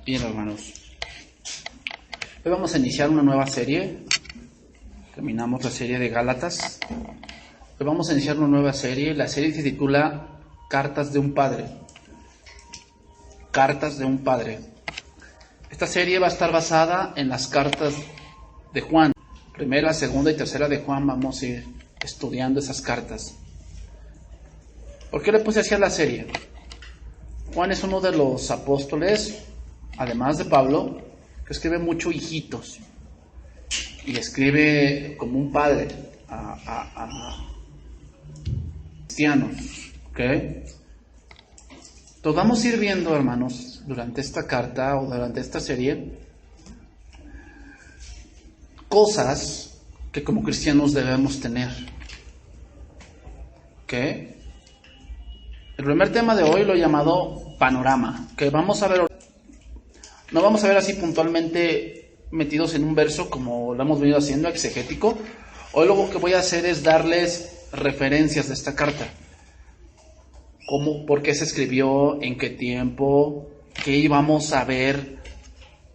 Bien, hermanos. Hoy vamos a iniciar una nueva serie. Terminamos la serie de Gálatas. Hoy vamos a iniciar una nueva serie. La serie se titula Cartas de un Padre. Cartas de un Padre. Esta serie va a estar basada en las cartas de Juan. Primera, segunda y tercera de Juan. Vamos a ir estudiando esas cartas. ¿Por qué le puse así a la serie? Juan es uno de los apóstoles, además de Pablo, que escribe mucho hijitos y escribe como un padre a cristianos, ¿ok? Entonces vamos a ir viendo, hermanos, durante esta carta o durante esta serie, cosas que como cristianos debemos tener, ¿ok? El primer tema de hoy lo he llamado panorama, que vamos a ver. No vamos a ver así puntualmente metidos en un verso como lo hemos venido haciendo, exegético. Hoy lo que voy a hacer es darles referencias de esta carta. Cómo, por qué se escribió, en qué tiempo, qué íbamos a ver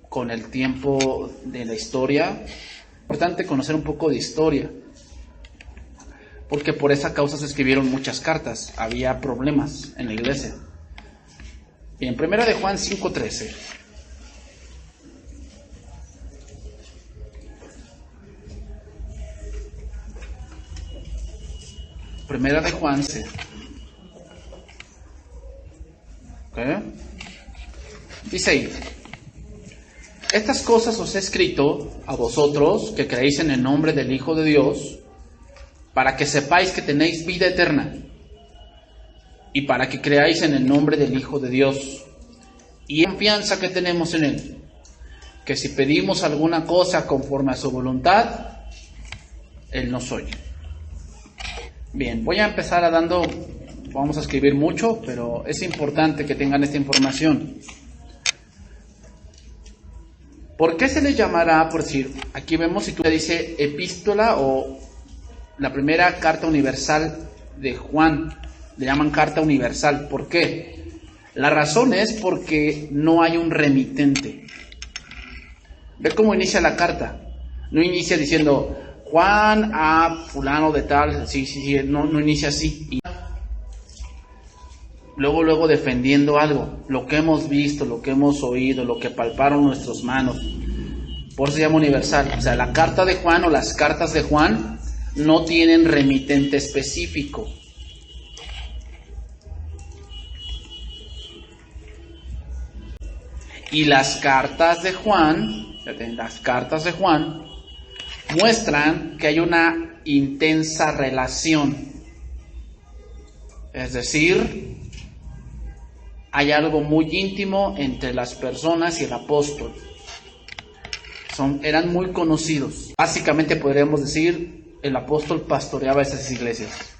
con el tiempo de la historia. Es importante conocer un poco de historia, porque por esa causa se escribieron muchas cartas. Había problemas en la iglesia. Bien, primera de Juan 5:13. Primera de Juan, sí. ¿Okay? Dice ahí: estas cosas os he escrito a vosotros que creéis en el nombre del Hijo de Dios, para que sepáis que tenéis vida eterna, y para que creáis en el nombre del Hijo de Dios, y la confianza que tenemos en Él, que si pedimos alguna cosa conforme a su voluntad, Él nos oye. Bien, voy a empezar vamos a escribir mucho, pero es importante que tengan esta información. ¿Por qué se le llamará, por decir, aquí vemos si tú le dice epístola o la primera carta universal de Juan, le llaman carta universal? ¿Por qué? La razón es porque no hay un remitente. Ve cómo inicia la carta. No inicia diciendo Juan a fulano de tal, sí, no inicia así. Y luego defendiendo algo, lo que hemos visto, lo que hemos oído, lo que palparon nuestras manos. Por eso se llama universal. O sea, la carta de Juan o las cartas de Juan no tienen remitente específico. Y las cartas de Juan muestran que hay una intensa relación. Es decir, hay algo muy íntimo entre las personas y el apóstol. Eran muy conocidos. Básicamente podríamos decir, el apóstol pastoreaba esas iglesias.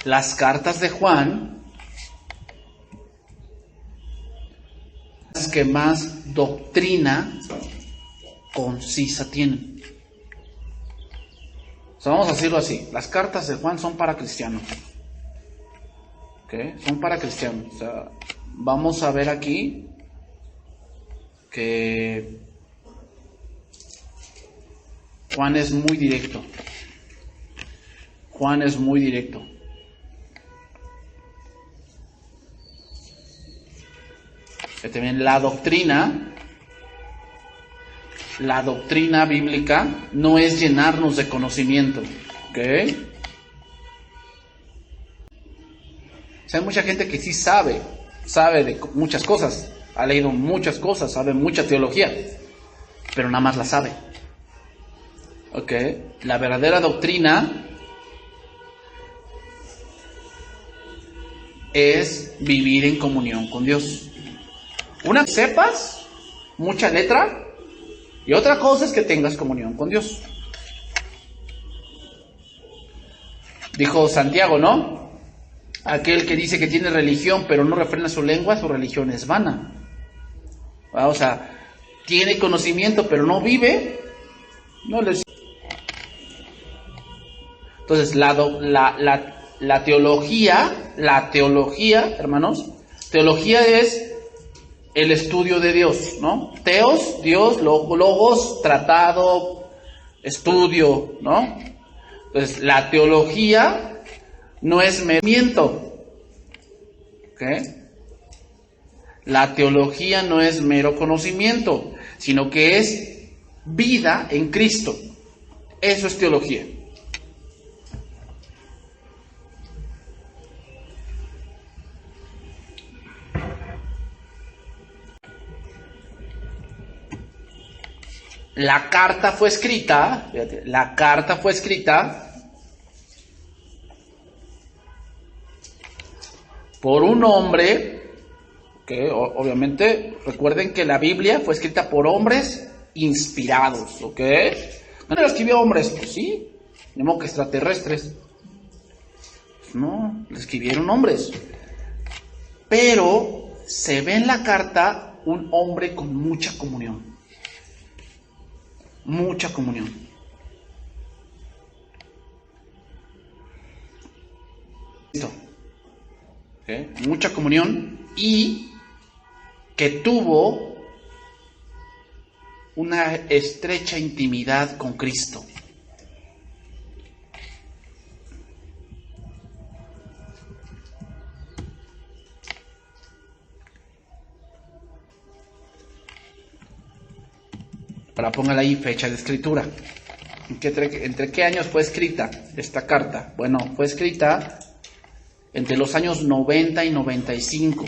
Las cartas de Juan, las que más doctrina concisa tienen. O sea, vamos a decirlo así, las cartas de Juan son para cristianos. ¿Okay? Son para cristianos. O sea, vamos a ver aquí que Juan es muy directo. Juan es muy directo. También la doctrina bíblica no es llenarnos de conocimiento, ¿ok? O sea, hay mucha gente que sí sabe de muchas cosas, ha leído muchas cosas, sabe mucha teología, pero nada más la sabe, ¿ok? La verdadera doctrina es vivir en comunión con Dios. Una que sepas mucha letra y otra cosa es que tengas comunión con Dios. Dijo Santiago, ¿no? Aquel que dice que tiene religión pero no refrena su lengua, su religión es vana. O sea, tiene conocimiento pero no vive, no les... Entonces, la teología, hermanos, teología es el estudio de Dios, ¿no? Teos, Dios, logos, tratado, estudio, ¿no? Entonces, la teología no es conocimiento, ¿ok? La teología no es mero conocimiento, sino que es vida en Cristo. Eso es teología. La carta fue escrita, fíjate, la carta fue escrita por un hombre, que obviamente recuerden que la Biblia fue escrita por hombres inspirados, ¿ok? ¿No la escribió hombres? Pues sí, ni modo que extraterrestres. No, la escribieron hombres. Pero se ve en la carta un hombre con mucha comunión. Mucha comunión. ¿Okay? Mucha comunión y que tuvo una estrecha intimidad con Cristo. Ahora póngale ahí fecha de escritura. ¿Entre qué años fue escrita esta carta? Bueno, fue escrita entre los años 90 y 95.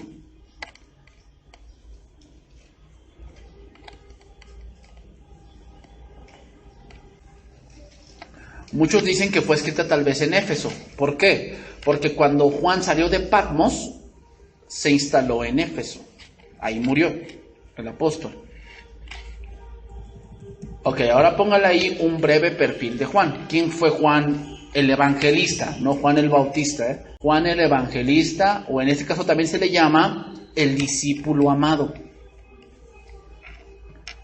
Muchos dicen que fue escrita tal vez en Éfeso. ¿Por qué? Porque cuando Juan salió de Patmos, se instaló en Éfeso. Ahí murió el apóstol. Ok, ahora póngale ahí un breve perfil de Juan. ¿Quién fue Juan el Evangelista? No Juan el Bautista, ¿eh? Juan el Evangelista, o en este caso también se le llama el discípulo amado.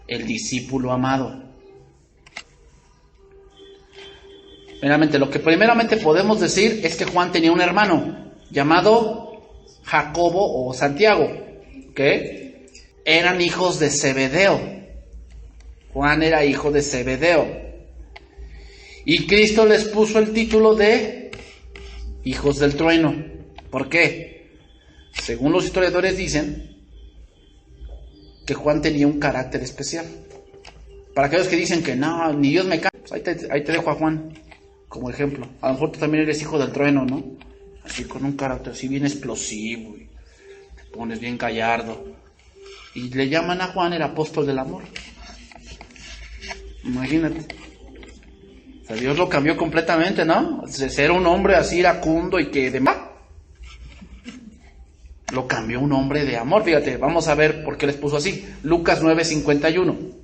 El discípulo amado. Lo que primeramente podemos decir es que Juan tenía un hermano llamado Jacobo o Santiago, que eran hijos de Zebedeo. Juan era hijo de Zebedeo. Y Cristo les puso el título de hijos del trueno. ¿Por qué? Según los historiadores dicen que Juan tenía un carácter especial. Para aquellos que dicen que no, ni Dios me cae, pues ahí te dejo a Juan como ejemplo. A lo mejor tú también eres hijo del trueno, ¿no? Así con un carácter así bien explosivo, y te pones bien gallardo. Y le llaman a Juan el apóstol del amor. Imagínate. O sea, Dios lo cambió completamente, ¿no? De ser un hombre así iracundo y que demás, lo cambió un hombre de amor. Fíjate, vamos a ver por qué les puso así. Lucas 9:51.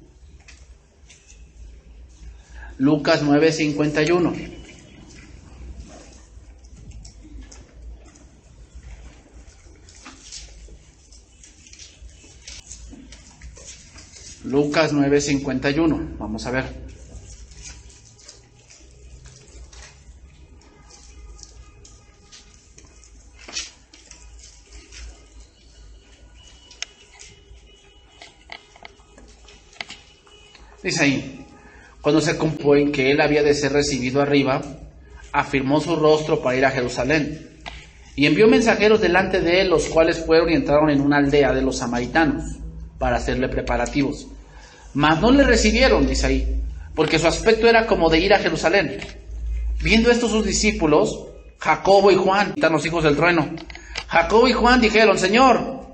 Lucas 9:51. Lucas 9:51. Vamos a ver. Dice ahí: cuando se cumplió en que él había de ser recibido arriba, afirmó su rostro para ir a Jerusalén. Y envió mensajeros delante de él, los cuales fueron y entraron en una aldea de los samaritanos, para hacerle preparativos. Mas no le recibieron, dice ahí, porque su aspecto era como de ir a Jerusalén. Viendo esto sus discípulos, Jacobo y Juan, están los hijos del trueno, Jacobo y Juan dijeron: Señor,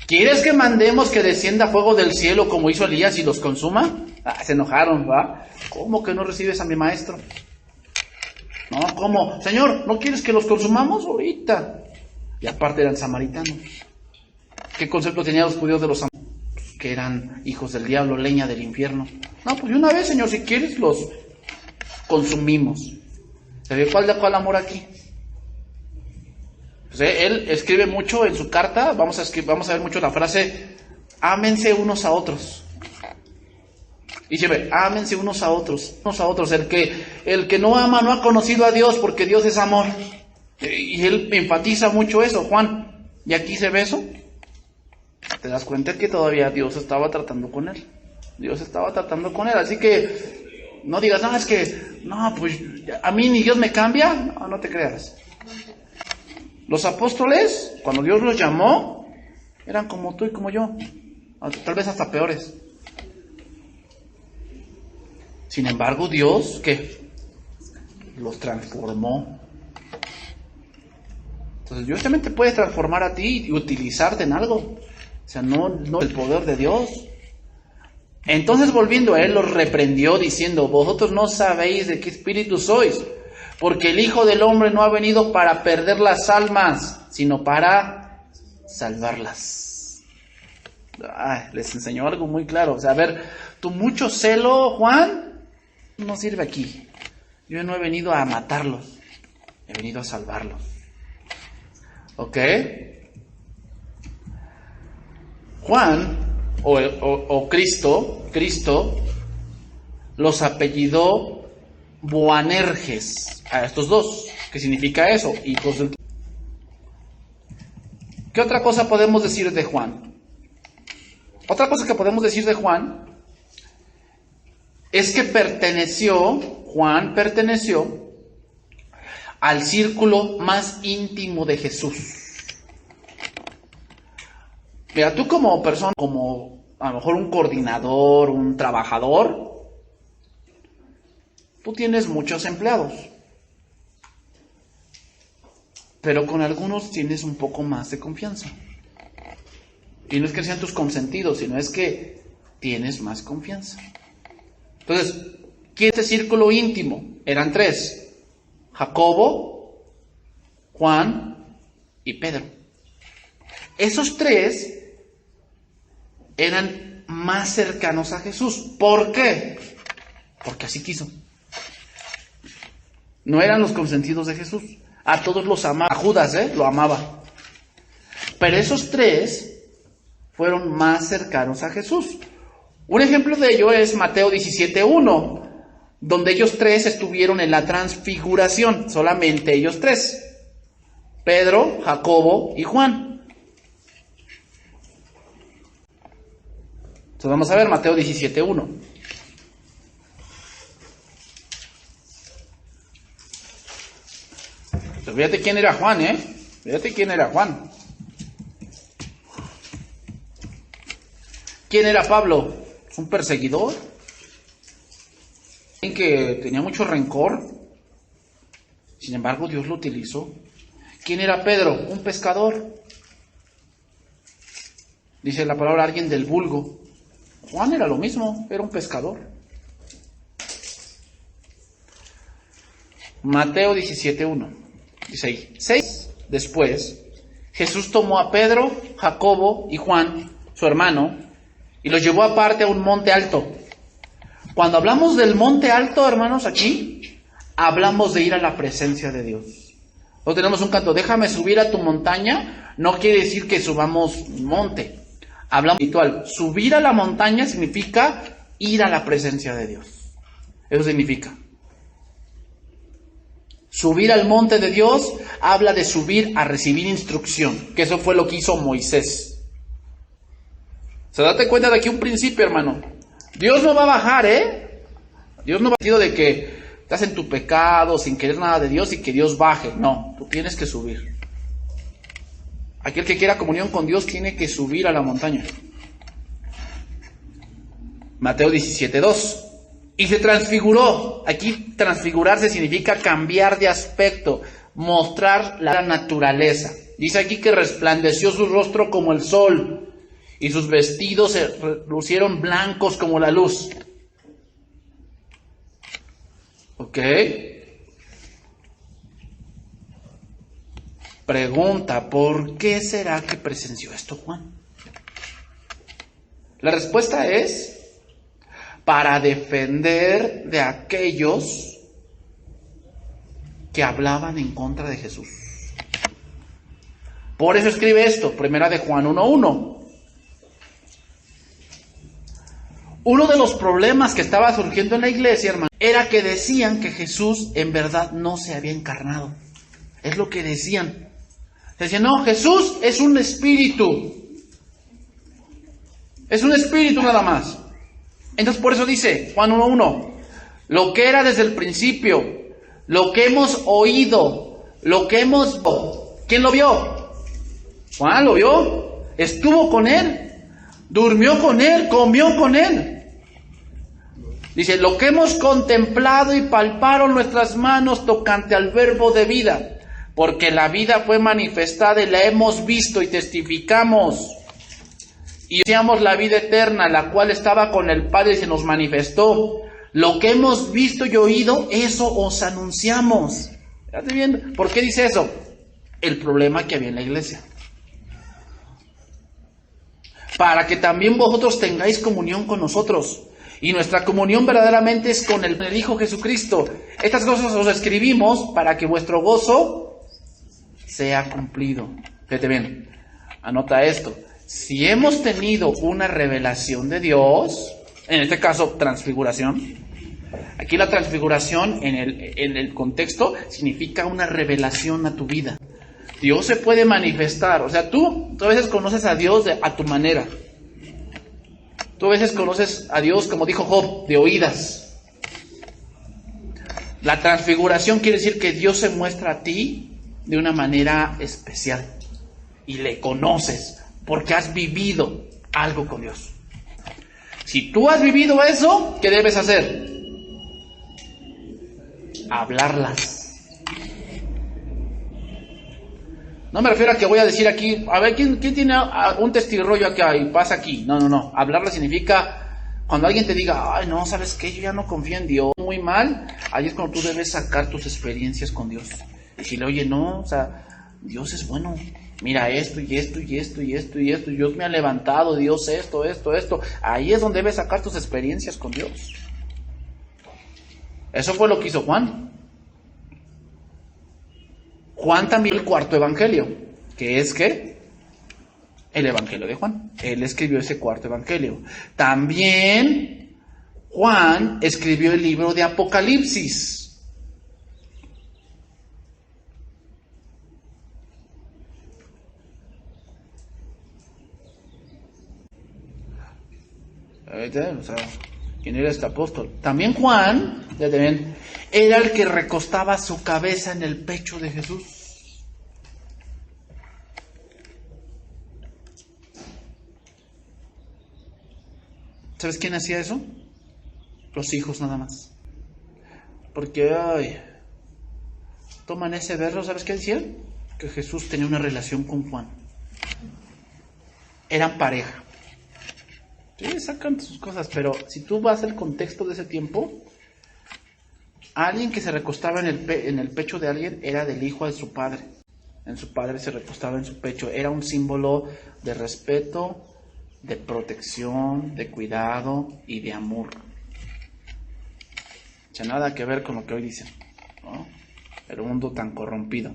¿quieres que mandemos que descienda fuego del cielo como hizo Elías y los consuma? Se enojaron, ¿va? ¿Cómo que no recibes a mi maestro? No, ¿cómo? Señor, ¿no quieres que los consumamos ahorita? Y aparte eran samaritanos. ¿Qué concepto tenían los judíos de los samaritanos? Que eran hijos del diablo, leña del infierno. No, pues una vez, Señor, si quieres los consumimos. ¿Se ve cuál amor aquí? Pues él escribe mucho en su carta, vamos a ver mucho la frase: ámense unos a otros. Y siempre, ámense unos a otros. El que no ama no ha conocido a Dios, porque Dios es amor. Y él enfatiza mucho eso, Juan. ¿Y aquí se ve eso? Te das cuenta que todavía Dios estaba tratando con él. Dios estaba tratando con él. Así que no digas, no, es que, no, pues a mí ni Dios me cambia. No, no te creas. Los apóstoles, cuando Dios los llamó, eran como tú y como yo. Tal vez hasta peores. Sin embargo, Dios, ¿qué? Los transformó. Entonces, Dios también te puede transformar a ti y utilizarte en algo. O sea, no el poder de Dios. Entonces, volviendo a él, los reprendió diciendo, vosotros no sabéis de qué espíritu sois, porque el Hijo del Hombre no ha venido para perder las almas, sino para salvarlas. Les enseñó algo muy claro. O sea, a ver, tu mucho celo, Juan, no sirve aquí. Yo no he venido a matarlos, he venido a salvarlos. ¿Ok? Juan, o Cristo, los apellidó Boanerges a estos dos. ¿Qué significa eso? Hijos del... ¿Qué otra cosa podemos decir de Juan? Otra cosa que podemos decir de Juan es que Juan perteneció al círculo más íntimo de Jesús. Mira, tú como persona, como a lo mejor un coordinador, un trabajador, tú tienes muchos empleados, pero con algunos tienes un poco más de confianza. Y no es que sean tus consentidos, sino es que tienes más confianza. Entonces, ¿quién es este círculo íntimo? Eran tres: Jacobo, Juan y Pedro. Esos tres eran más cercanos a Jesús. ¿Por qué? Porque así quiso. No eran los consentidos de Jesús. A todos los amaba. A Judas, lo amaba. Pero esos tres fueron más cercanos a Jesús. Un ejemplo de ello es Mateo 17:1, donde ellos tres estuvieron en la transfiguración, solamente ellos tres: Pedro, Jacobo y Juan. Entonces vamos a ver Mateo 17:1. Pues fíjate quién era Juan, Fíjate quién era Juan. ¿Quién era Pablo? ¿Es un perseguidor? ¿Alguien que tenía mucho rencor? Sin embargo, Dios lo utilizó. ¿Quién era Pedro? Un pescador. Dice la palabra, alguien del vulgo. Juan era lo mismo, era un pescador. Mateo 17:1. Dice 6. Después, Jesús tomó a Pedro, Jacobo y Juan, su hermano, y los llevó aparte a un monte alto. Cuando hablamos del monte alto, hermanos, aquí, hablamos de ir a la presencia de Dios. No tenemos un canto, déjame subir a tu montaña, no quiere decir que subamos un monte. Hablamos espiritual. Subir a la montaña significa ir a la presencia de Dios. Eso significa. Subir al monte de Dios habla de subir a recibir instrucción, que eso fue lo que hizo Moisés. Se date cuenta de aquí un principio, hermano. Dios no va a bajar, Dios no va a decir de que estás en tu pecado sin querer nada de Dios y que Dios baje. No, tú tienes que subir. Aquel que quiera comunión con Dios tiene que subir a la montaña. Mateo 17:2. Y se transfiguró. Aquí transfigurarse significa cambiar de aspecto, mostrar la naturaleza. Dice aquí que resplandeció su rostro como el sol y sus vestidos se lucieron blancos como la luz. ¿Ok? Pregunta, ¿por qué será que presenció esto Juan? La respuesta es para defender de aquellos que hablaban en contra de Jesús. Por eso escribe esto, primera de Juan 1:1. Uno de los problemas que estaba surgiendo en la iglesia, hermano, era que decían que Jesús en verdad no se había encarnado. Es lo que decían. Decían, no, Jesús es un espíritu. Es un espíritu nada más. Entonces por eso dice Juan 1:1, lo que era desde el principio, lo que hemos oído, lo que hemos visto. ¿Quién lo vio? Juan lo vio, estuvo con él, durmió con él, comió con él. Dice, lo que hemos contemplado y palparon nuestras manos tocante al verbo de vida, porque la vida fue manifestada y la hemos visto y testificamos. Y deseamos la vida eterna, la cual estaba con el Padre y se nos manifestó. Lo que hemos visto y oído, eso os anunciamos. ¿Estás viendo? ¿Por qué dice eso? El problema que había en la iglesia. Para que también vosotros tengáis comunión con nosotros. Y nuestra comunión verdaderamente es con el Hijo Jesucristo. Estas cosas os escribimos para que vuestro gozo sea cumplido. Fíjate bien, anota esto. Si hemos tenido una revelación de Dios, en este caso transfiguración, aquí la transfiguración en el contexto significa una revelación a tu vida. Dios se puede manifestar, o sea, tú a veces conoces a Dios a tu manera. Tú a veces conoces a Dios, como dijo Job, de oídas. La transfiguración quiere decir que Dios se muestra a ti de una manera especial y le conoces porque has vivido algo con Dios. Si tú has vivido eso, ¿qué debes hacer? Hablarlas. No me refiero a que voy a decir aquí, a ver, ¿quién tiene un testirrollo acá y pasa aquí? No. Hablarla significa, cuando alguien te diga, ay, no, ¿sabes qué? Yo ya no confío en Dios, muy mal, ahí es cuando tú debes sacar tus experiencias con Dios. Decirle, oye, no, o sea, Dios es bueno. Mira esto y esto y esto y esto y esto. Dios me ha levantado, Dios esto. Ahí es donde debes sacar tus experiencias con Dios. Eso fue lo que hizo Juan. Juan también el cuarto evangelio, que es ¿qué? El evangelio de Juan. Él escribió ese cuarto evangelio. También Juan escribió el libro de Apocalipsis. O sea, ¿quién era este apóstol? También Juan, era el que recostaba su cabeza en el pecho de Jesús. ¿Sabes quién hacía eso? Los hijos nada más. Porque, toman ese verso, ¿sabes qué decían? Que Jesús tenía una relación con Juan. Eran pareja. Sí, sacan sus cosas, pero si tú vas al contexto de ese tiempo, alguien que se recostaba en el pecho de alguien era del hijo de su padre. En su padre se recostaba en su pecho. Era un símbolo de respeto, de protección, de cuidado y de amor. O sea, nada que ver con lo que hoy dicen, ¿no? El mundo tan corrompido.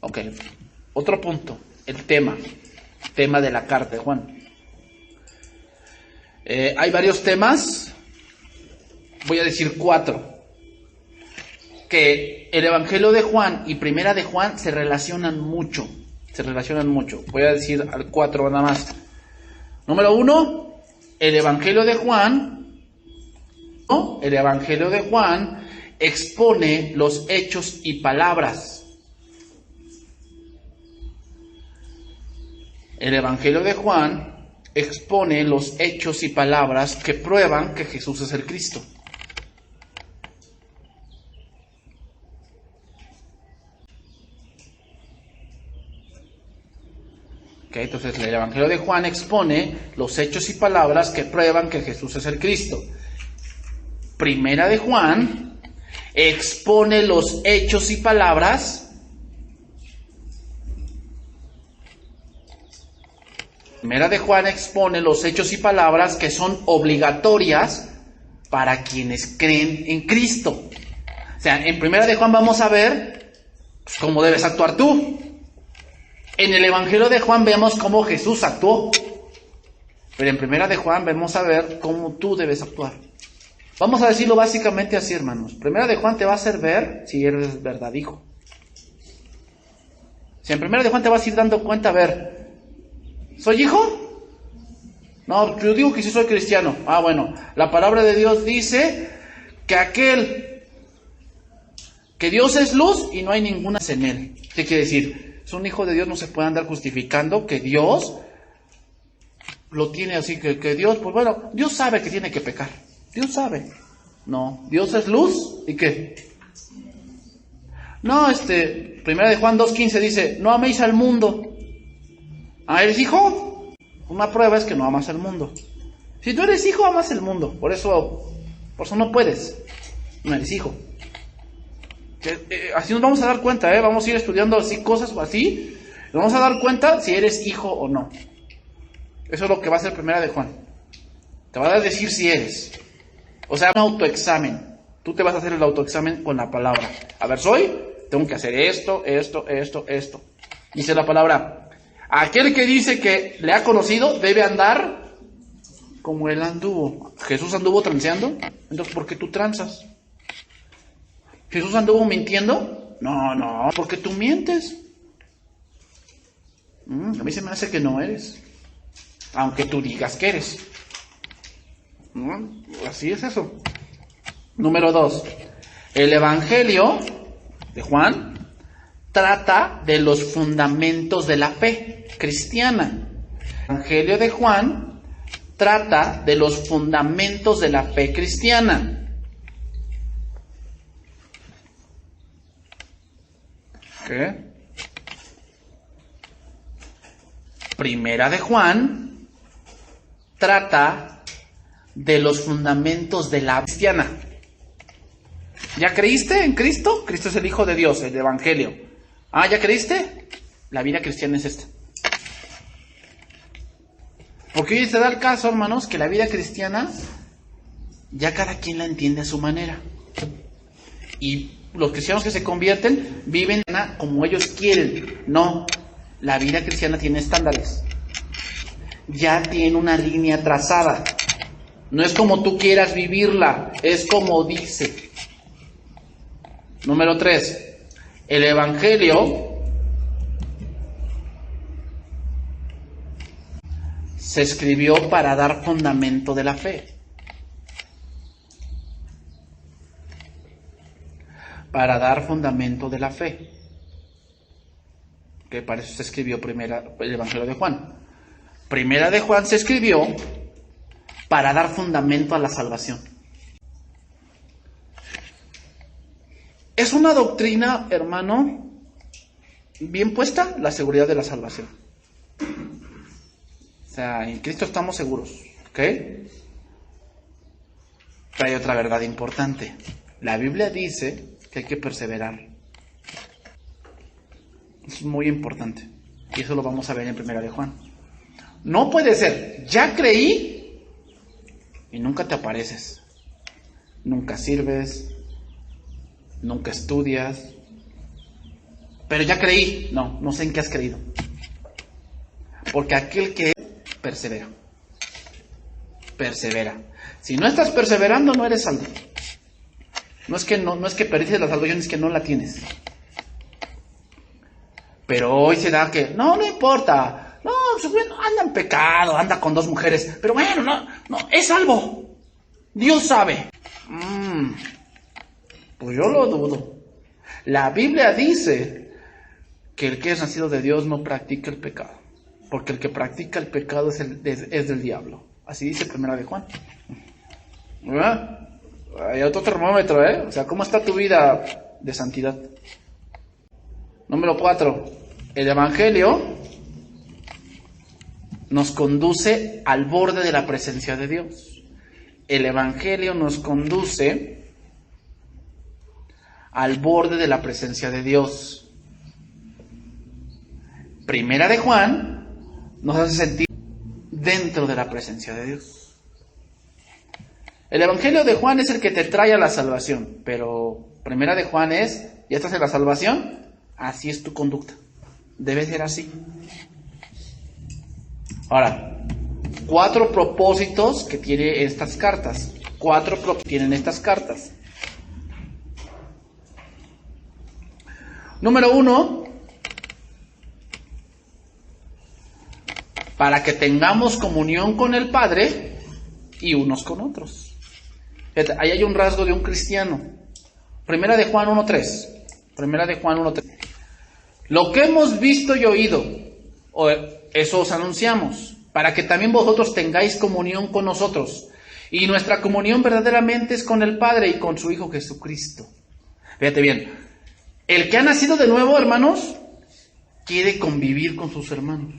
Ok, otro punto, el tema de la carta de Juan. Hay varios temas, voy a decir 4, que el Evangelio de Juan y Primera de Juan se relacionan mucho. Voy a decir 4 nada más. Número 1, el Evangelio de Juan expone los hechos y palabras. El Evangelio de Juan expone los hechos y palabras que prueban que Jesús es el Cristo. Okay, entonces el Evangelio de Juan expone los hechos y palabras que prueban que Jesús es el Cristo. Primera de Juan expone los hechos y palabras Primera de Juan expone los hechos y palabras que son obligatorias para quienes creen en Cristo. O sea, en Primera de Juan vamos a ver cómo debes actuar tú. En el Evangelio de Juan vemos cómo Jesús actuó. Pero en Primera de Juan vamos a ver cómo tú debes actuar. Vamos a decirlo básicamente así, hermanos. Primera de Juan te va a hacer ver si eres verdad hijo. Si en Primera de Juan te vas a ir dando cuenta, a ver, ¿soy hijo? No, yo digo que sí soy cristiano. Ah, bueno, la palabra de Dios dice que que Dios es luz y no hay ninguna en él. ¿Qué quiere decir? Es un hijo de Dios, no se puede andar justificando que Dios lo tiene así, que Dios, pues bueno, Dios sabe que tiene que pecar. Dios sabe. No, Dios es luz, ¿y qué? No, Primera de Juan 2:15 dice, no améis al mundo. ¿Ah, eres hijo? Una prueba es que no amas al mundo. Si tú eres hijo, amas el mundo. Por eso no puedes. No eres hijo. Así nos vamos a dar cuenta, vamos a ir estudiando así cosas así. Nos vamos a dar cuenta si eres hijo o no. Eso es lo que va a hacer Primera de Juan. Te va a decir si eres. O sea, un autoexamen. Tú te vas a hacer el autoexamen con la palabra. A ver, tengo que hacer esto. Dice la palabra, aquel que dice que le ha conocido debe andar como él anduvo. Jesús anduvo transeando, entonces ¿por qué tú transas? ¿Jesús anduvo mintiendo? No, porque tú mientes. A mí se me hace que no eres, aunque tú digas que eres. Así es eso. Número 2. El Evangelio de Juan trata de los fundamentos de la fe cristiana. El Evangelio de Juan trata de los fundamentos de la fe cristiana. ¿Qué? Primera de Juan trata de los fundamentos de la cristiana. ¿Ya creíste en Cristo? Cristo es el Hijo de Dios, el Evangelio. Ah, ¿ya creíste? La vida cristiana es esta. Porque hoy se da el caso, hermanos, que la vida cristiana ya cada quien la entiende a su manera. Y los cristianos que se convierten viven como ellos quieren. No, la vida cristiana tiene estándares. Ya tiene una línea trazada. No es como tú quieras vivirla, es como dice. Número 3. El Evangelio se escribió para dar fundamento de la fe. Para dar fundamento de la fe. Que para eso se escribió el Evangelio de Juan. Primera de Juan se escribió para dar fundamento a la salvación. Es una doctrina, hermano, bien puesta, la seguridad de la salvación. O sea, en Cristo estamos seguros, ¿ok? Pero hay otra verdad importante. La Biblia dice que hay que perseverar. Es muy importante. Y eso lo vamos a ver en Primera de Juan. No puede ser, ya creí y nunca te apareces. Nunca sirves, nunca estudias. Pero ya creí. No sé en qué has creído. Porque aquel que persevera. Si no estás perseverando, no eres salvo. No es que perdiste la salvación, es que no la tienes. Pero hoy se da que, no importa. No, pues bueno, anda en pecado, anda con 2 mujeres. Pero bueno, no, es salvo. Dios sabe. Pues yo lo dudo. La Biblia dice que el que es nacido de Dios no practica el pecado. Porque el que practica el pecado es del diablo. Así dice Primera de Juan. ¿Verdad? Hay otro termómetro, O sea, ¿cómo está tu vida de santidad? Número 4. El Evangelio nos conduce al borde de la presencia de Dios. El Evangelio nos conduce al borde de la presencia de Dios. Primera de Juan nos hace sentir dentro de la presencia de Dios. El Evangelio de Juan es el que te trae a la salvación, pero Primera de Juan es, ¿ya estás en la salvación? Así es tu conducta. Debe ser así. Ahora, 4 propósitos que tiene estas cartas. 4 tienen estas cartas. Número 1, para que tengamos comunión con el Padre y unos con otros. Fíjate, ahí hay un rasgo de un cristiano. Primera de Juan 1:3. Primera de Juan 1:3. Lo que hemos visto y oído, eso os anunciamos, para que también vosotros tengáis comunión con nosotros. Y nuestra comunión verdaderamente es con el Padre y con su Hijo Jesucristo. Fíjate bien, el que ha nacido de nuevo, hermanos, quiere convivir con sus hermanos.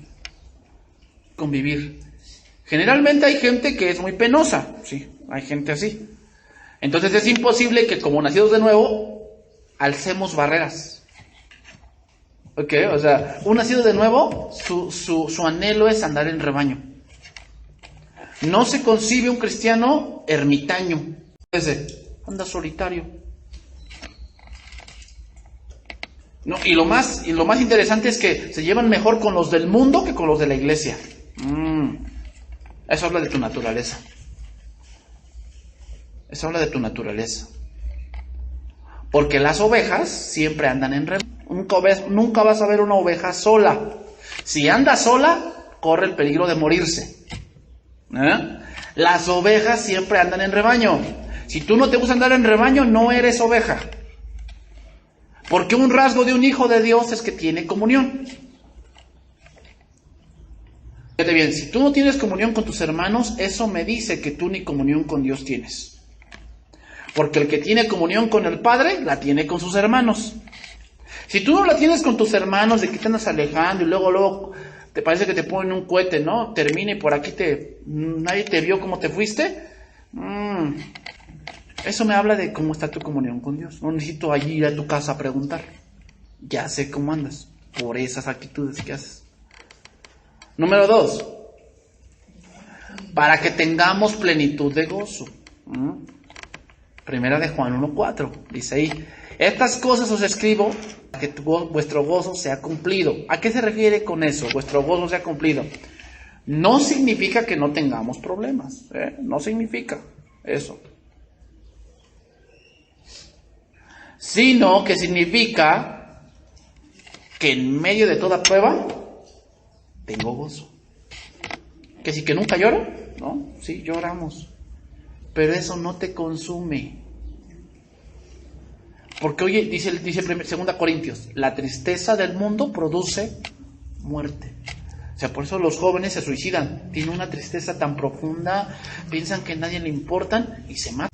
Convivir. Generalmente hay gente que es muy penosa, sí, hay gente así. Entonces es imposible que como nacidos de nuevo, alcemos barreras. ¿Ok? O sea, un nacido de nuevo, su anhelo es andar en rebaño. No se concibe un cristiano ermitaño. Anda solitario. No, y lo más interesante es que se llevan mejor con los del mundo que con los de la iglesia. Eso habla de tu naturaleza. Eso habla de tu naturaleza. Porque las ovejas siempre andan en rebaño. Nunca vas a ver una oveja sola. Si anda sola, corre el peligro de morirse. Las ovejas siempre andan en rebaño. Si tú no te gusta andar en rebaño, no eres oveja. Porque un rasgo de un hijo de Dios es que tiene comunión. Fíjate bien, si tú no tienes comunión con tus hermanos, eso me dice que tú ni comunión con Dios tienes. Porque el que tiene comunión con el Padre, la tiene con sus hermanos. Si tú no la tienes con tus hermanos, de que te andas alejando y luego te parece que te ponen un cohete, ¿no? Termina y por aquí nadie te vio cómo te fuiste. Eso me habla de cómo está tu comunión con Dios. No necesito allí ir a tu casa a preguntar. Ya sé cómo andas por esas actitudes que haces. Número 2. Para que tengamos plenitud de gozo. Primera de Juan 1:4. Dice ahí: estas cosas os escribo para que vuestro gozo sea cumplido. ¿A qué se refiere con eso? Vuestro gozo sea cumplido. No significa que no tengamos problemas. No significa eso. Sino que significa que en medio de toda prueba tengo gozo. ¿Que sí que nunca lloro? No, sí, lloramos. Pero eso no te consume. Porque oye, dice 2 Corintios, la tristeza del mundo produce muerte. O sea, por eso los jóvenes se suicidan. Tienen una tristeza tan profunda, piensan que a nadie le importan y se matan.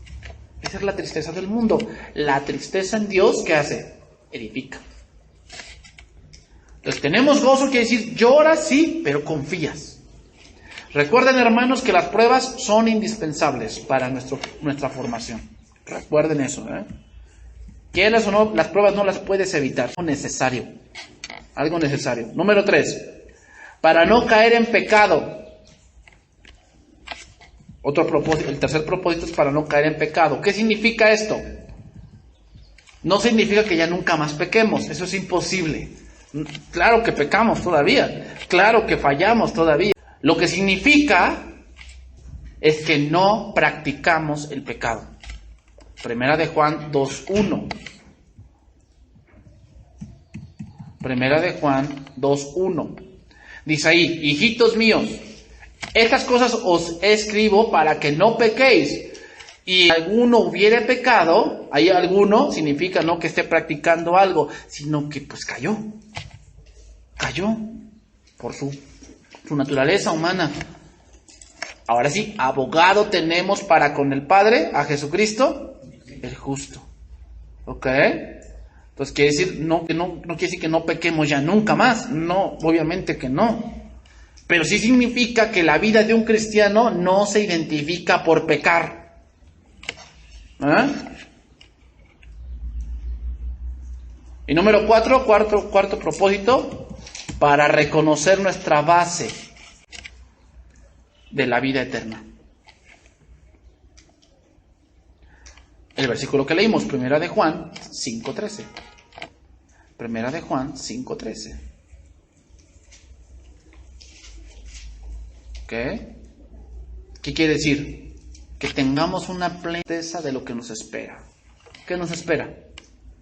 Esa es la tristeza del mundo. La tristeza en Dios, ¿qué hace? Edifica. Entonces tenemos gozo, quiere decir, lloras sí, pero confías. Recuerden, hermanos, que las pruebas son indispensables para nuestra formación. Recuerden eso, Quieras o no, las pruebas no las puedes evitar. Algo necesario. Algo necesario. Número 3. Para no caer en pecado. Otro propósito, el tercer propósito es para no caer en pecado. ¿Qué significa esto? No significa que ya nunca más pequemos. Eso es imposible. Claro que pecamos todavía. Claro que fallamos todavía. Lo que significa es que no practicamos el pecado. Primera de Juan 2:1. Primera de Juan 2:1. Dice ahí: hijitos míos, estas cosas os escribo para que no pequéis. Y alguno hubiere pecado, ahí alguno significa no que esté practicando algo, sino que pues cayó por su naturaleza humana. Ahora sí, abogado tenemos para con el Padre, a Jesucristo, el justo. ¿Ok? Entonces quiere decir, no quiere decir que no pequemos ya nunca más. No, obviamente que no. Pero sí significa que la vida de un cristiano no se identifica por pecar. Y número 4, cuarto propósito, para reconocer nuestra base de la vida eterna. El versículo que leímos, Primera de Juan 5:13. Primera de Juan 5:13. ¿Ok? ¿Qué quiere decir? Que tengamos una plena certeza de lo que nos espera. ¿Qué nos espera?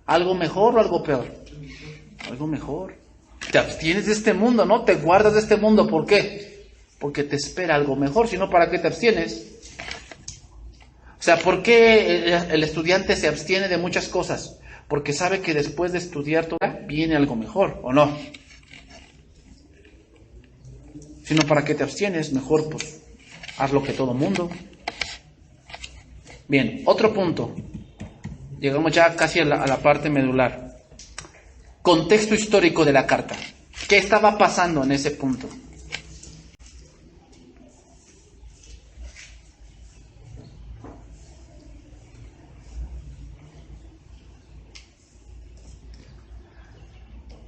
¿Algo mejor o algo peor? Algo mejor. Te abstienes de este mundo, ¿no? Te guardas de este mundo. ¿Por qué? Porque te espera algo mejor. Si no, ¿para qué te abstienes? O sea, ¿por qué el estudiante se abstiene de muchas cosas? Porque sabe que después de estudiar Torah viene algo mejor, ¿o no? Si no, ¿para qué te abstienes? Mejor, pues, haz lo que todo mundo. Bien, otro punto. Llegamos ya casi a la parte medular. Contexto histórico de la carta. ¿Qué estaba pasando en ese punto?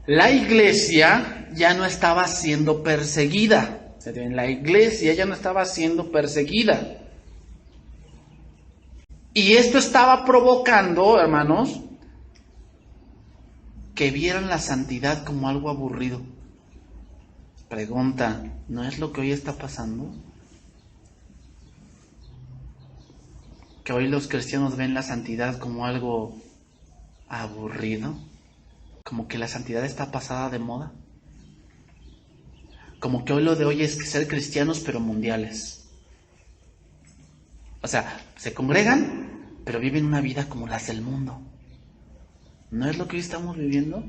La iglesia ya no estaba siendo perseguida. La iglesia ya no estaba siendo perseguida. Y esto estaba provocando, hermanos, que vieran la santidad como algo aburrido. Pregunta, ¿no es lo que hoy está pasando? Que hoy los cristianos ven la santidad como algo aburrido. Como que la santidad está pasada de moda. Como que hoy lo de hoy es ser cristianos pero mundiales. O sea, se congregan, pero viven una vida como las del mundo. ¿No es lo que hoy estamos viviendo?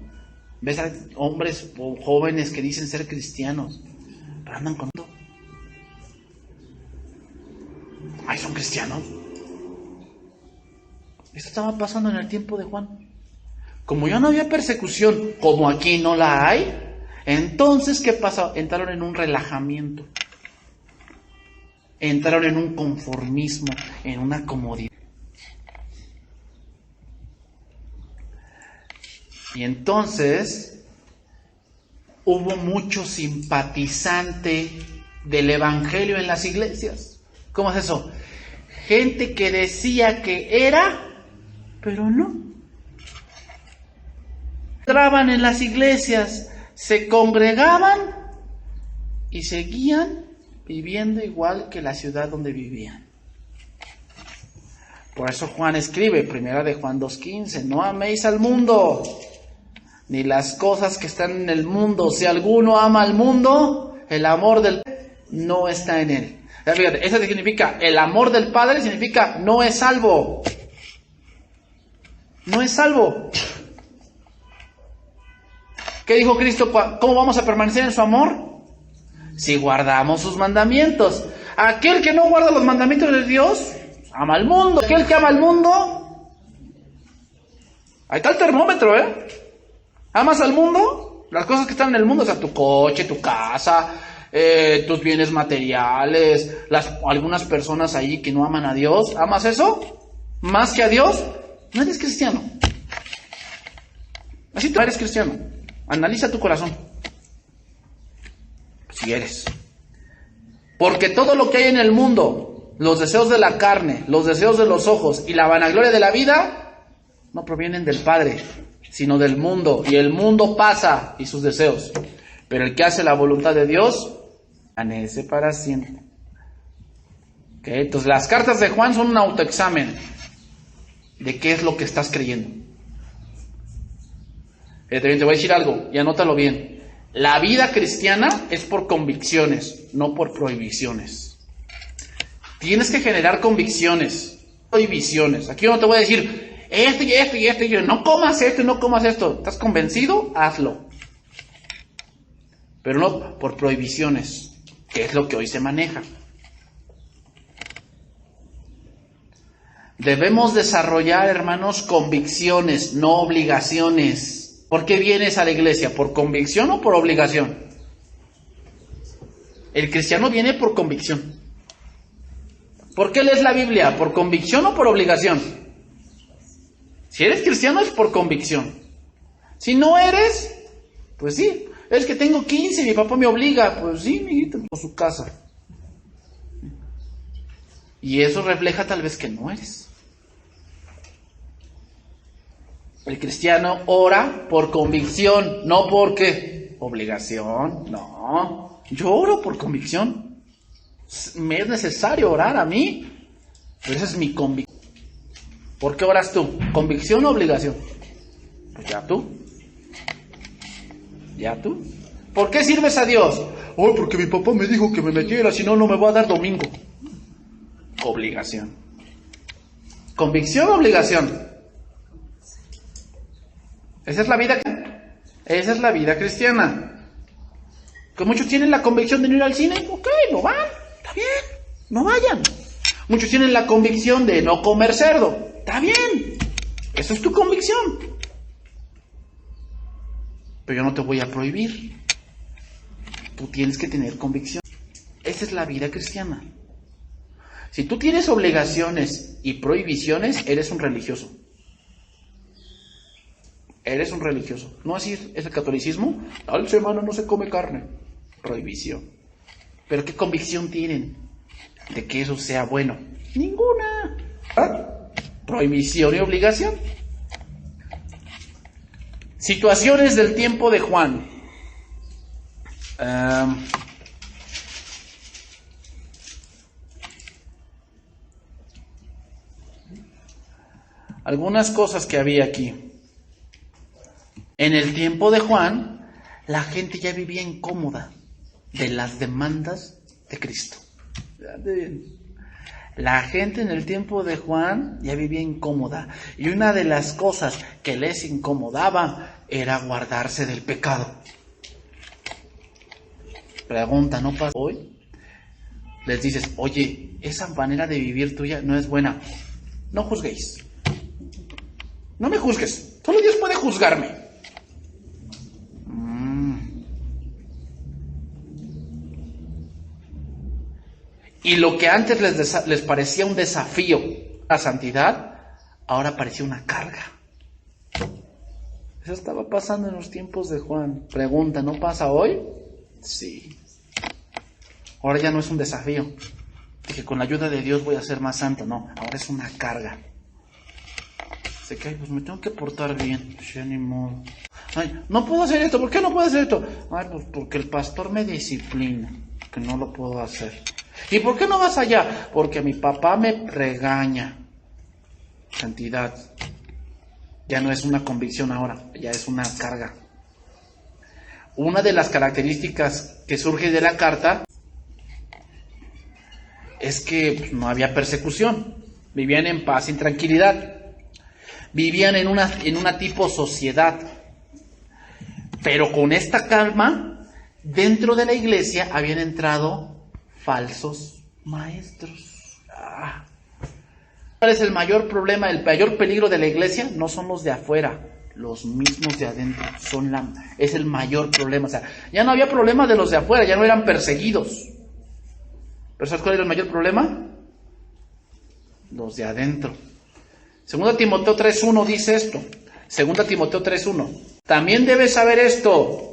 Ves a hombres o jóvenes que dicen ser cristianos, pero andan con todo. Ay, son cristianos. Esto estaba pasando en el tiempo de Juan. Como ya no había persecución, como aquí no la hay, entonces, ¿qué pasa? Entraron en un relajamiento. Entraron en un conformismo, en una comodidad. Y entonces hubo mucho simpatizante del evangelio en las iglesias. ¿Cómo es eso? Gente que decía que era, pero no. Entraban en las iglesias, se congregaban y seguían viviendo igual que la ciudad donde vivían. Por eso Juan escribe, primera de Juan 2:15, no améis al mundo, ni las cosas que están en el mundo. Si alguno ama al mundo, el amor del Padre no está en él. Fíjate, eso significa, el amor del Padre significa no es salvo. No es salvo. ¿Qué dijo Cristo? ¿Cómo vamos a permanecer en su amor? Si guardamos sus mandamientos. Aquel que no guarda los mandamientos de Dios, ama al mundo. Aquel que ama al mundo, ahí está el termómetro, ¿Amas al mundo? Las cosas que están en el mundo, o sea, tu coche, tu casa, tus bienes materiales, algunas personas ahí que no aman a Dios. ¿Amas eso? ¿Más que a Dios? No eres cristiano. Así tú eres cristiano. Analiza tu corazón. Si eres. Porque todo lo que hay en el mundo, los deseos de la carne, los deseos de los ojos y la vanagloria de la vida, no provienen del Padre, sino del mundo. Y el mundo pasa y sus deseos. Pero el que hace la voluntad de Dios, permanece para siempre. ¿Okay? Entonces las cartas de Juan son un autoexamen de qué es lo que estás creyendo. Te voy a decir algo, y anótalo bien. La vida cristiana es por convicciones, no por prohibiciones. Tienes que generar convicciones, prohibiciones. Aquí yo no te voy a decir, esto y esto y esto, y no comas esto y no comas esto. ¿Estás convencido? Hazlo. Pero no por prohibiciones, que es lo que hoy se maneja. Debemos desarrollar, hermanos, convicciones, no obligaciones. ¿Por qué vienes a la iglesia? ¿Por convicción o por obligación? El cristiano viene por convicción. ¿Por qué lees la Biblia? ¿Por convicción o por obligación? Si eres cristiano es por convicción. Si no eres, pues sí. Es que tengo 15 y mi papá me obliga. Pues sí, mijito, por su casa. Y eso refleja tal vez que no eres. El cristiano ora por convicción, no porque obligación. No, yo oro por convicción. Me es necesario orar a mí, pero esa es mi convicción. ¿Por qué oras tú? ¿Convicción o obligación? Pues ya tú. ¿Ya tú? ¿Por qué sirves a Dios? Oh, porque mi papá me dijo que me metiera, si no, no me va a dar domingo. Obligación. ¿Convicción o obligación? Esa es la vida cristiana. Que muchos tienen la convicción de no ir al cine, ok, no van, está bien, no vayan. Muchos tienen la convicción de no comer cerdo, está bien, eso es tu convicción. Pero yo no te voy a prohibir. Tú tienes que tener convicción. Esa es la vida cristiana. Si tú tienes obligaciones y prohibiciones, eres un religioso. Eres un religioso. No así es el catolicismo. Tal semana no se come carne. Prohibición. ¿Pero qué convicción tienen de que eso sea bueno? Ninguna. ¿Ah? Prohibición y obligación. Situaciones del tiempo de Juan. Algunas cosas que había aquí. En el tiempo de Juan, la gente ya vivía incómoda de las demandas de Cristo. La gente en el tiempo de Juan ya vivía incómoda. Y una de las cosas que les incomodaba era guardarse del pecado. Pregunta, ¿no pasa hoy? Les dices, oye, esa manera de vivir tuya no es buena. No juzguéis. No me juzgues. Solo Dios puede juzgarme. Y lo que antes les parecía un desafío, la santidad, ahora parecía una carga. Eso estaba pasando en los tiempos de Juan. Pregunta, ¿no pasa hoy? Sí. Ahora ya no es un desafío. Dije, con la ayuda de Dios voy a ser más santo. No, ahora es una carga. Sé que, pues me tengo que portar bien. Ya ni modo. Ay, no puedo hacer esto. ¿Por qué no puedo hacer esto? Ay, pues porque el pastor me disciplina. Que no lo puedo hacer. ¿Y por qué no vas allá? Porque mi papá me regaña. Santidad. Ya no es una convicción ahora, ya es una carga. Una de las características que surge de la carta es que no había persecución. Vivían en paz y en tranquilidad. Vivían en una tipo sociedad. Pero con esta calma, dentro de la iglesia habían entrado falsos maestros. ¿Cuál es el mayor problema, el mayor peligro de la iglesia? No son los de afuera, los mismos de adentro. Es el mayor problema. O sea, ya no había problema de los de afuera, ya no eran perseguidos. ¿Pero sabes cuál era el mayor problema? Los de adentro. 2 Timoteo 3.1 dice esto. 2 Timoteo 3.1. También debes saber esto,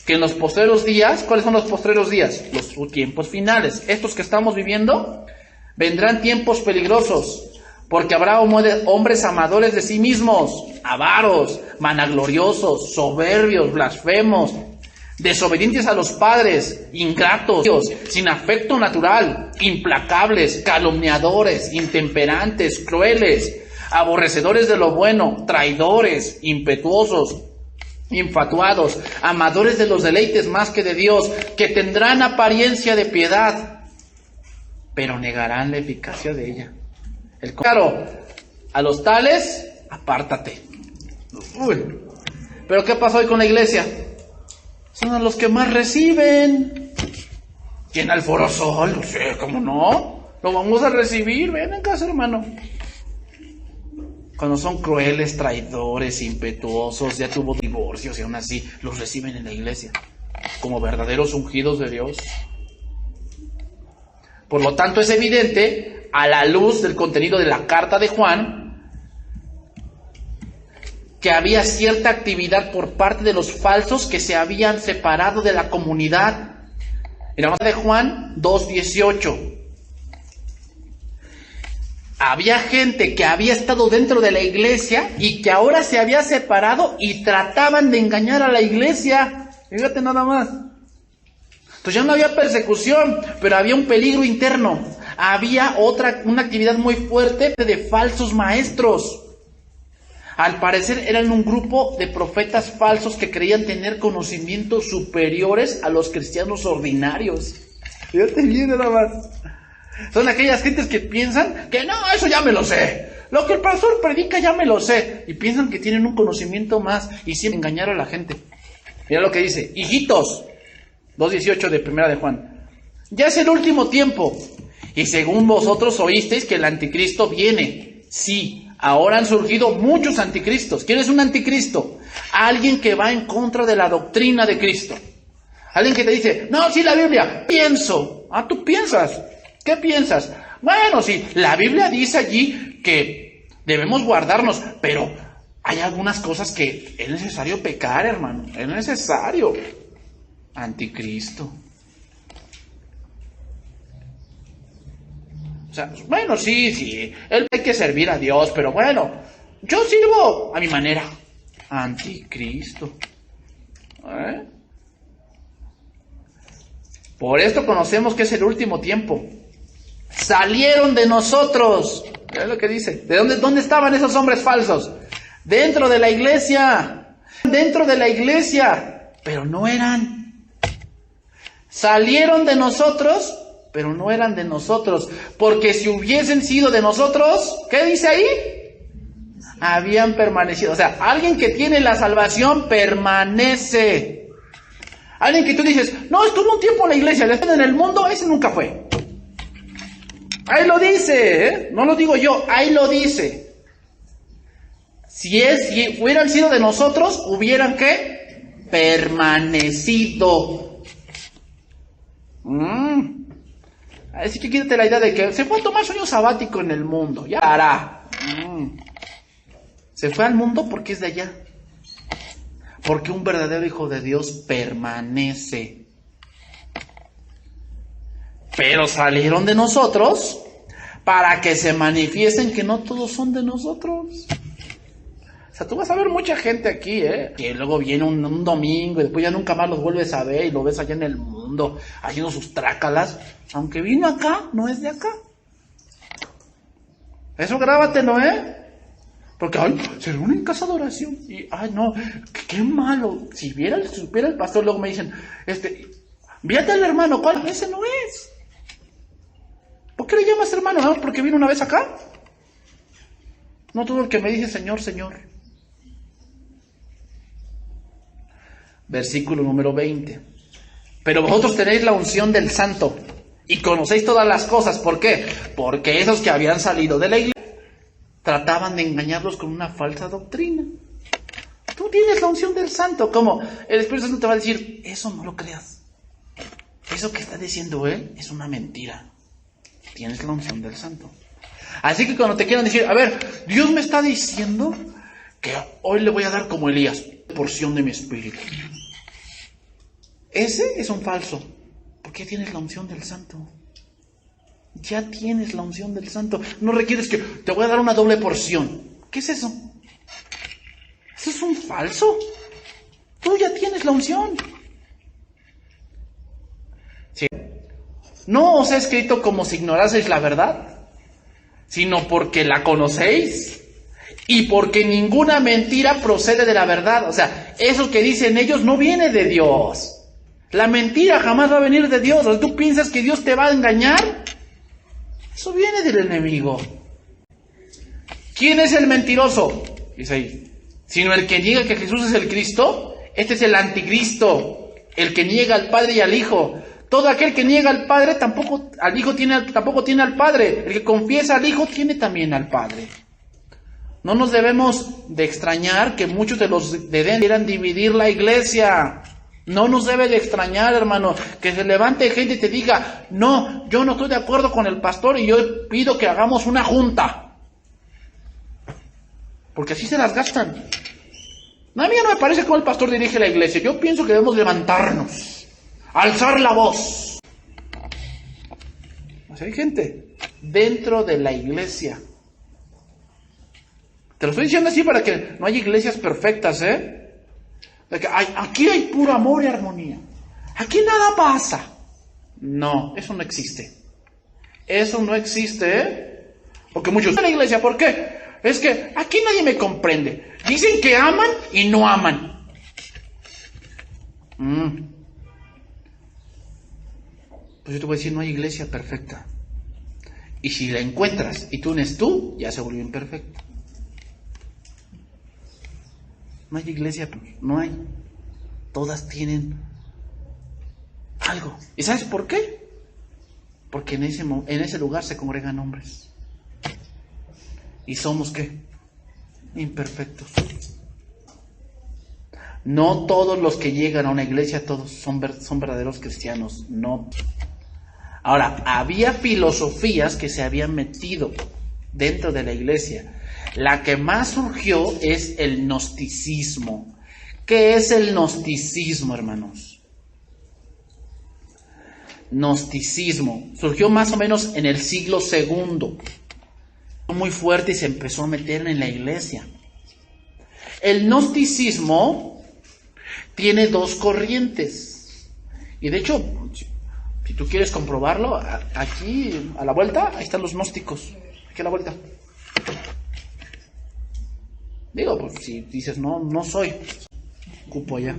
que en los postreros días, ¿cuáles son los postreros días? Los tiempos finales. Estos que estamos viviendo, vendrán tiempos peligrosos, porque habrá hombres amadores de sí mismos, avaros, vanagloriosos, soberbios, blasfemos, desobedientes a los padres, ingratos, sin afecto natural, implacables, calumniadores, intemperantes, crueles, aborrecedores de lo bueno, traidores, impetuosos, infatuados, amadores de los deleites más que de Dios, que tendrán apariencia de piedad, pero negarán la eficacia de ella. Claro, a los tales, apártate. Pero ¿qué pasó hoy con la iglesia? Son a los que más reciben. Llena el Foro Sol, no sé, ¿cómo no? Lo vamos a recibir, ven en casa, hermano. Cuando son crueles, traidores, impetuosos, ya tuvo divorcios y aún así los reciben en la iglesia como verdaderos ungidos de Dios. Por lo tanto, es evidente, a la luz del contenido de la carta de Juan, que había cierta actividad por parte de los falsos que se habían separado de la comunidad. En la carta de Juan 2:18. Había gente que había estado dentro de la iglesia y que ahora se había separado y trataban de engañar a la iglesia. Fíjate nada más. Entonces ya no había persecución, pero había un peligro interno. Había una actividad muy fuerte de falsos maestros. Al parecer eran un grupo de profetas falsos que creían tener conocimientos superiores a los cristianos ordinarios. Fíjate bien nada más. Son aquellas gentes que piensan que no, eso ya me lo sé. Lo que el pastor predica ya me lo sé. Y piensan que tienen un conocimiento más y siempre engañar a la gente. Mira lo que dice: hijitos, 2:18 de Primera de Juan. Ya es el último tiempo. Y según vosotros oísteis que el anticristo viene. Sí, ahora han surgido muchos anticristos. ¿Quién es un anticristo? Alguien que va en contra de la doctrina de Cristo. Alguien que te dice, no, sí, la Biblia, pienso. Ah, ¿tú piensas? ¿Qué piensas? Bueno, sí, la Biblia dice allí que debemos guardarnos, pero hay algunas cosas que es necesario pecar, hermano. Es necesario. Anticristo. O sea, bueno, sí, él hay que servir a Dios, pero bueno, yo sirvo a mi manera. Anticristo. Por esto conocemos que es el último tiempo. Salieron de nosotros. Es lo que dice. ¿De dónde estaban esos hombres falsos? Dentro de la iglesia. Dentro de la iglesia. Pero no eran. Salieron de nosotros, pero no eran de nosotros. Porque si hubiesen sido de nosotros, ¿qué dice ahí? Habían permanecido. O sea, alguien que tiene la salvación permanece. Alguien que tú dices, no, estuvo un tiempo en la iglesia, después en el mundo, ese nunca fue. Ahí lo dice, ¿eh? No lo digo yo, ahí lo dice. Si hubieran sido de nosotros, hubieran ¿qué? Permanecido. Así que quítate la idea de que se fue a tomar sueño sabático en el mundo, ya hará. Se fue al mundo porque es de allá. Porque un verdadero hijo de Dios permanece. Pero salieron de nosotros para que se manifiesten que no todos son de nosotros. O sea, tú vas a ver mucha gente aquí, que luego viene un domingo y después ya nunca más los vuelves a ver y lo ves allá en el mundo haciendo sus trácalas. Aunque vino acá, no es de acá. Eso grábatelo, Porque, se reúnen en casa de oración. Y, no, qué malo. Si supiera el pastor, luego me dicen, fíjate al hermano, ¿cuál? Ese no es. ¿Por qué le llamas hermano? ¿No? ¿Porque vino una vez acá? No todo el que me dice Señor, Señor. Versículo número 20. Pero vosotros tenéis la unción del Santo y conocéis todas las cosas. ¿Por qué? Porque esos que habían salido de la iglesia trataban de engañarlos con una falsa doctrina. Tú tienes la unción del Santo. ¿Cómo? El Espíritu Santo te va a decir, eso no lo creas. Eso que está diciendo él es una mentira. Tienes la unción del Santo. Así que cuando te quieran decir, a ver, Dios me está diciendo que hoy le voy a dar como Elías, porción de mi espíritu. Ese es un falso. Porque tienes la unción del Santo. Ya tienes la unción del Santo. No requieres que te voy a dar una doble porción. ¿Qué es eso? Eso es un falso. Tú ya tienes la unción. Sí. No os he escrito como si ignoraseis la verdad, sino porque la conocéis y porque ninguna mentira procede de la verdad. O sea, eso que dicen ellos no viene de Dios. La mentira jamás va a venir de Dios. O sea, ¿tú piensas que Dios te va a engañar? Eso viene del enemigo. ¿Quién es el mentiroso? Dice ahí. Sino el que niega que Jesús es el Cristo. Este es el anticristo, el que niega al Padre y al Hijo. Todo aquel que niega al Padre tampoco tiene al Padre. El que confiesa al Hijo tiene también al Padre. No nos debemos de extrañar que muchos de los de dentro quieran dividir la iglesia. No nos debe de extrañar, hermano, que se levante gente y te diga, no, yo no estoy de acuerdo con el pastor y yo pido que hagamos una junta. Porque así se las gastan. A mí no me parece cómo el pastor dirige la iglesia. Yo pienso que debemos levantarnos, alzar la voz. O sea, hay gente dentro de la iglesia. Te lo estoy diciendo así para que no haya iglesias perfectas, De que aquí hay puro amor y armonía. Aquí nada pasa. No, eso no existe. Eso no existe, ¿eh? Porque muchos en la iglesia, ¿por qué? Es que aquí nadie me comprende. Dicen que aman y no aman. Pues yo te voy a decir, no hay iglesia perfecta. Y si la encuentras y tú eres tú, ya se volvió imperfecto. No hay iglesia, no hay. Todas tienen algo. ¿Y sabes por qué? Porque en ese lugar se congregan hombres. ¿Y somos qué? Imperfectos. No todos los que llegan a una iglesia, todos son verdaderos cristianos. No. Ahora, había filosofías que se habían metido dentro de la iglesia. La que más surgió es el gnosticismo. ¿Qué es el gnosticismo, hermanos? Gnosticismo. Surgió más o menos en el siglo II. Muy fuerte y se empezó a meter en la iglesia. El gnosticismo tiene dos corrientes. Y de hecho, si tú quieres comprobarlo, aquí a la vuelta, ahí están los gnósticos. Aquí a la vuelta. Digo, pues si dices, no soy, ocupo allá.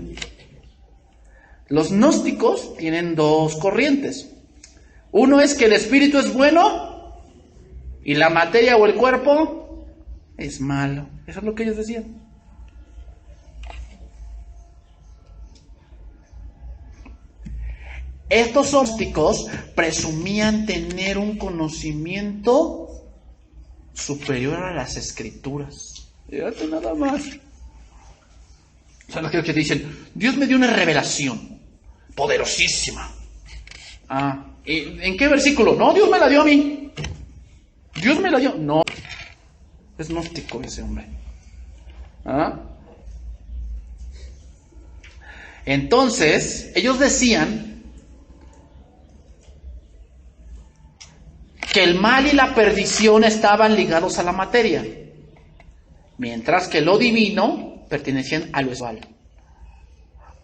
Los gnósticos tienen dos corrientes. Uno es que el espíritu es bueno y la materia o el cuerpo es malo. Eso es lo que ellos decían. Estos gnósticos presumían tener un conocimiento superior a las escrituras. Fíjate nada más. Son aquellos que dicen, Dios me dio una revelación poderosísima. ¿En qué versículo? No, Dios me la dio a mí. Dios me la dio. No. Es gnóstico ese hombre. Entonces, ellos decían que el mal y la perdición estaban ligados a la materia, mientras que lo divino pertenecían a lo espiritual.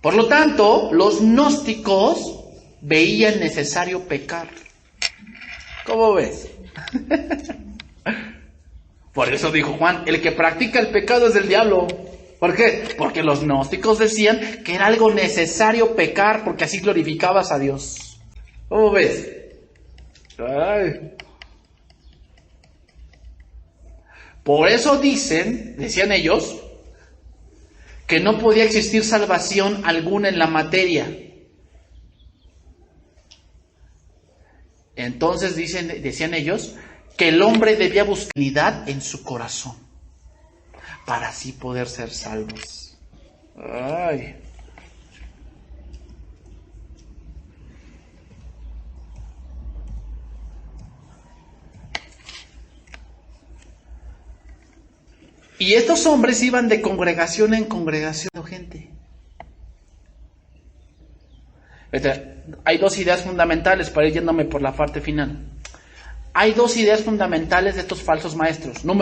Por lo tanto, los gnósticos veían necesario pecar. ¿Cómo ves? Por eso dijo Juan, el que practica el pecado es del diablo. ¿Por qué? Porque los gnósticos decían que era algo necesario pecar, porque así glorificabas a Dios. ¿Cómo ves? Ay. Por eso decían ellos, que no podía existir salvación alguna en la materia. Entonces decían ellos que el hombre debía buscar unidad en su corazón para así poder ser salvos. Ay. Y estos hombres iban de congregación en congregación, gente. Hay dos ideas fundamentales para ir yéndome por la parte final. Hay dos ideas fundamentales de estos falsos maestros. Número